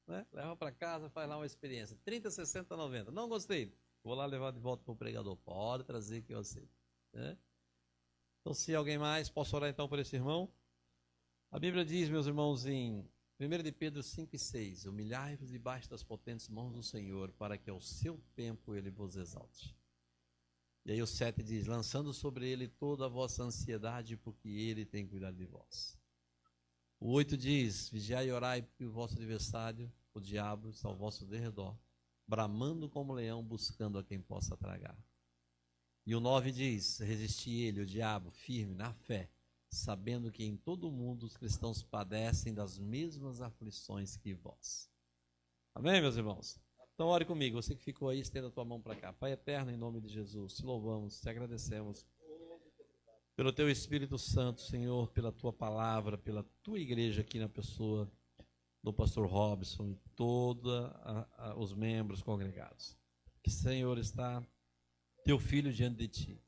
Né? Leva para casa, faz lá uma experiência. 30, 60, 90. Não gostei. Vou lá levar de volta para o pregador. Pode trazer que eu aceito. Né? Então, se alguém mais, posso orar então por esse irmão? A Bíblia diz, meus irmãos, em 1 de Pedro 5 e 6, humilhai-vos debaixo das potentes mãos do Senhor, para que ao seu tempo ele vos exalte. E aí o 7 diz, lançando sobre ele toda a vossa ansiedade, porque ele tem cuidado de vós. O 8 diz, vigiai e orai, porque o vosso adversário, o diabo, está ao vosso derredor, bramando como leão, buscando a quem possa tragar. E o 9 diz, resisti ele, o diabo, firme na fé, sabendo que em todo o mundo os cristãos padecem das mesmas aflições que vós. Amém, meus irmãos? Então ore comigo, você que ficou aí, estenda a tua mão para cá. Pai eterno, em nome de Jesus, te louvamos, te agradecemos pelo teu Espírito Santo, Senhor, pela tua palavra, pela tua igreja aqui na pessoa do pastor Robson e todos os membros congregados. Que, Senhor, está teu filho diante de ti,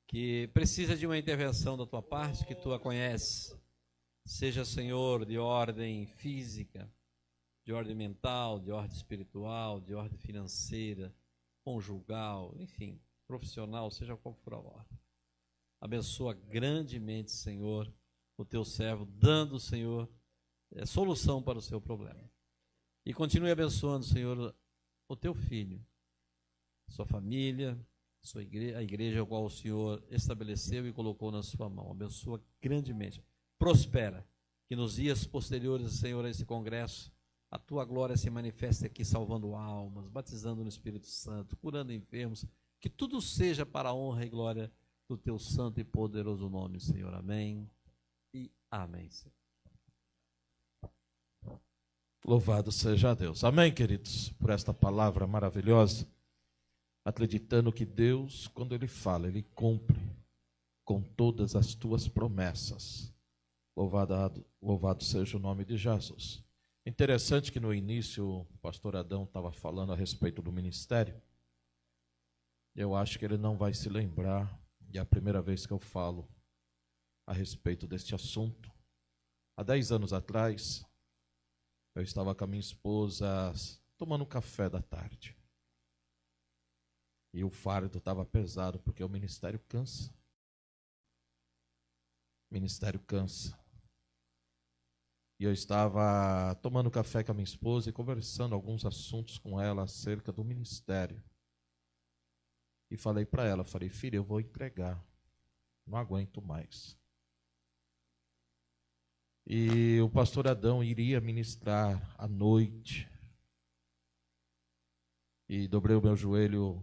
que precisa de uma intervenção da tua parte, que tu a conheces, seja, Senhor, de ordem física, de ordem mental, de ordem espiritual, de ordem financeira, conjugal, enfim, profissional, seja qual for a ordem. Abençoa grandemente, Senhor, o teu servo, dando, Senhor, solução para o seu problema. E continue abençoando, Senhor, o teu filho, sua família, a igreja a qual o Senhor estabeleceu e colocou na sua mão. Abençoa grandemente. Prospera, que nos dias posteriores, Senhor, a esse congresso, a tua glória se manifeste aqui, salvando almas, batizando no Espírito Santo, curando enfermos, que tudo seja para a honra e glória do teu santo e poderoso nome, Senhor. Amém e amém, Senhor. Louvado seja Deus. Amém, queridos, por esta palavra maravilhosa, acreditando que Deus, quando Ele fala, Ele cumpre com todas as tuas promessas. Louvado seja o nome de Jesus. Interessante que no início o pastor Adão estava falando a respeito do ministério. Eu acho que ele não vai se lembrar, e é a primeira vez que eu falo a respeito deste assunto. Há 10 anos atrás, eu estava com a minha esposa tomando um café da tarde. E o fardo estava pesado, porque o ministério cansa. O ministério cansa. E eu estava tomando café com a minha esposa e conversando alguns assuntos com ela acerca do ministério. E falei para ela, filha, eu vou entregar, não aguento mais. E o pastor Adão iria ministrar à noite. E dobrei o meu joelho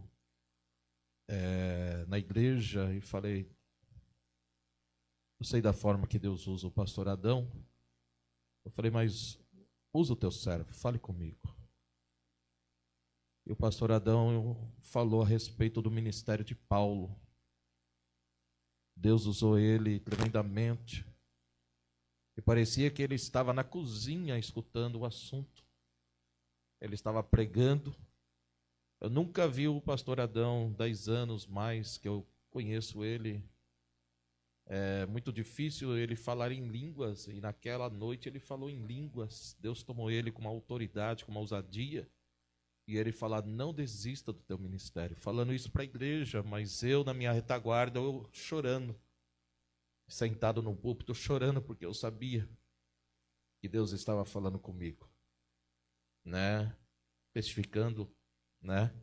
na igreja e falei, eu sei da forma que Deus usa o pastor Adão. Eu falei, mas usa o teu servo, fale comigo. E o pastor Adão falou a respeito do ministério de Paulo. Deus usou ele tremendamente. E parecia que ele estava na cozinha escutando o assunto. Ele estava pregando. Eu nunca vi o pastor Adão, 10 anos mais que eu conheço ele. É muito difícil ele falar em línguas. E naquela noite ele falou em línguas. Deus tomou ele com uma autoridade, com uma ousadia. E ele falou, não desista do teu ministério. Falando isso para a igreja, mas eu na minha retaguarda, eu chorando. Sentado no púlpito, chorando, porque eu sabia que Deus estava falando comigo. Né? Testificando, né?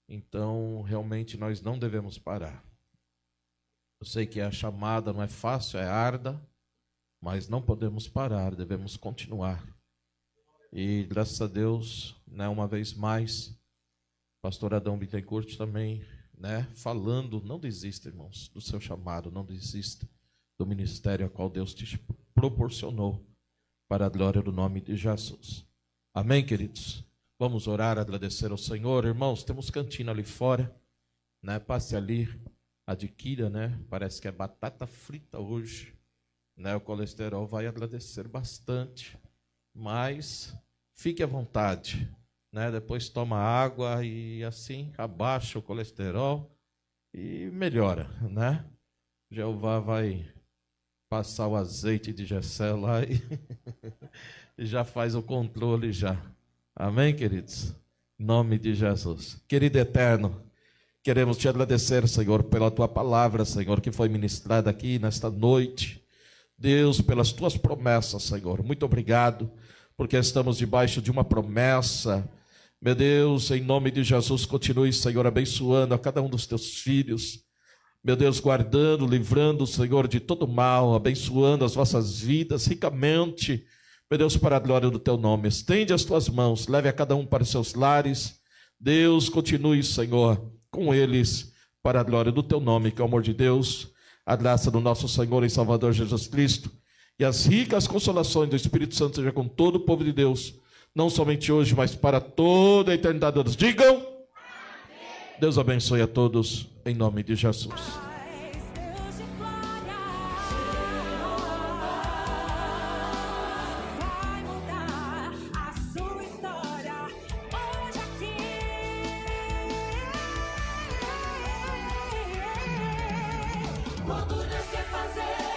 Então, realmente, nós não devemos parar. Eu sei que a chamada não é fácil, é árda, mas não podemos parar, devemos continuar. E graças a Deus, né, uma vez mais, pastor Adão Bittencourt também né, falando. Não desista, irmãos, do seu chamado, não desista do ministério a qual Deus te proporcionou, para a glória do nome de Jesus. Amém, queridos? Vamos orar, agradecer ao Senhor. Irmãos, temos cantina ali fora, né? Passe ali, adquira, né? Parece que é batata frita hoje, né? O colesterol vai agradecer bastante, mas fique à vontade, né? Depois toma água e assim abaixa o colesterol e melhora, né? Jeová vai passar o azeite de Jessé lá e já faz o controle já. Amém, queridos? Em nome de Jesus. Querido eterno, queremos te agradecer, Senhor, pela tua palavra, Senhor, que foi ministrada aqui nesta noite. Deus, pelas tuas promessas, Senhor. Muito obrigado, porque estamos debaixo de uma promessa. Meu Deus, em nome de Jesus, continue, Senhor, abençoando a cada um dos teus filhos. Meu Deus, guardando, livrando, Senhor, de todo mal, abençoando as vossas vidas ricamente. Meu Deus, para a glória do teu nome. Estende as tuas mãos, leve a cada um para os seus lares. Deus, continue, Senhor, com eles, para a glória do teu nome, que é o amor de Deus, a graça do nosso Senhor e Salvador Jesus Cristo, e as ricas consolações do Espírito Santo seja com todo o povo de Deus, não somente hoje, mas para toda a eternidade. Digam, amém. Deus abençoe a todos, em nome de Jesus.